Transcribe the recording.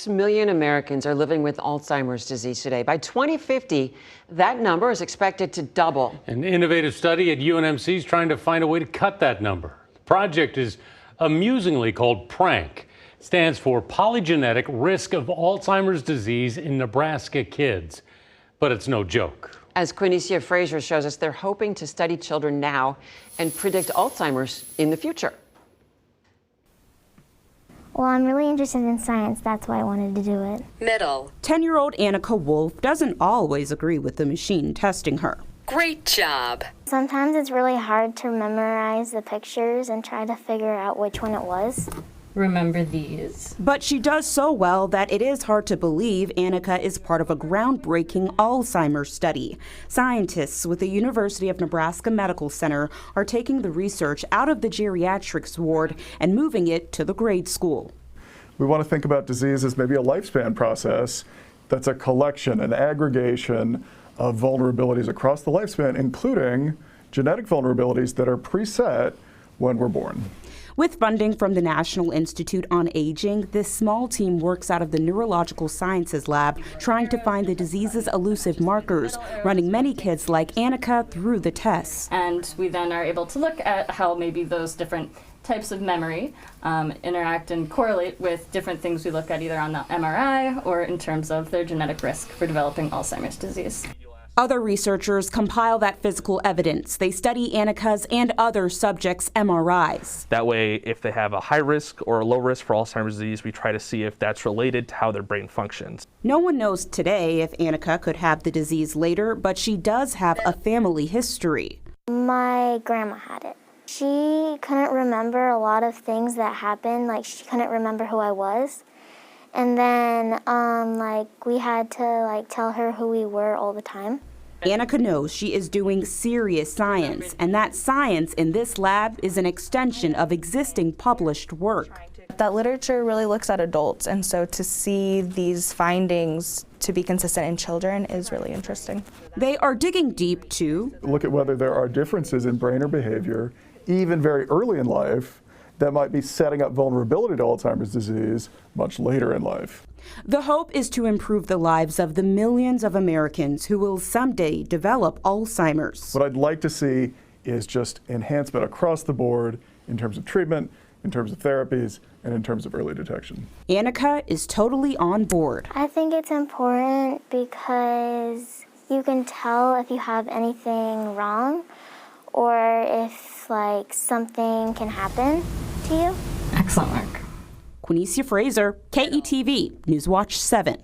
6 million Americans are living with Alzheimer's disease today. By 2050, that number is expected to double. An innovative study at UNMC is trying to find a way to cut that number. The project is amusingly called PRANK. It stands for Polygenetic Risk of Alzheimer's Disease in Nebraska Kids. But it's no joke. As Quinicia Fraser shows us, they're hoping to study children now and predict Alzheimer's in the future. Well, I'm really interested in science. That's why I wanted to do it. Middle. 10-year-old Annika Wolf doesn't always agree with the machine testing her. Great job. Sometimes it's really hard to memorize the pictures and try to figure out which one it was. Remember these. But she does so well that it is hard to believe Annika is part of a groundbreaking Alzheimer's study. Scientists with the University of Nebraska Medical Center are taking the research out of the geriatrics ward and moving it to the grade school. We want to think about disease as maybe a lifespan process that's a collection, an aggregation of vulnerabilities across the lifespan, including genetic vulnerabilities that are preset when we're born. With funding from the National Institute on Aging, this small team works out of the Neurological Sciences Lab, trying to find the disease's elusive markers, running many kids like Annika through the tests. And we then are able to look at how maybe those different types of memory interact and correlate with different things we look at either on the MRI or in terms of their genetic risk for developing Alzheimer's disease. Other researchers compile that physical evidence. They study Annika's and other subjects' MRIs. That way, if they have a high risk or a low risk for Alzheimer's disease, we try to see if that's related to how their brain functions. No one knows today if Annika could have the disease later, but she does have a family history. My grandma had it. She couldn't remember a lot of things that happened, like she couldn't remember who I was. And then, we had to, tell her who we were all the time. Annika knows she is doing serious science, and that science in this lab is an extension of existing published work. That literature really looks at adults, and so to see these findings to be consistent in children is really interesting. They are digging deep, too. Look at whether there are differences in brain or behavior, even very early in life, that might be setting up vulnerability to Alzheimer's disease much later in life. The hope is to improve the lives of the millions of Americans who will someday develop Alzheimer's. What I'd like to see is just enhancement across the board in terms of treatment, in terms of therapies, and in terms of early detection. Annika is totally on board. I think it's important because you can tell if you have anything wrong or if something can happen to you. Excellent work. Quinicia Fraser, KETV, Newswatch 7.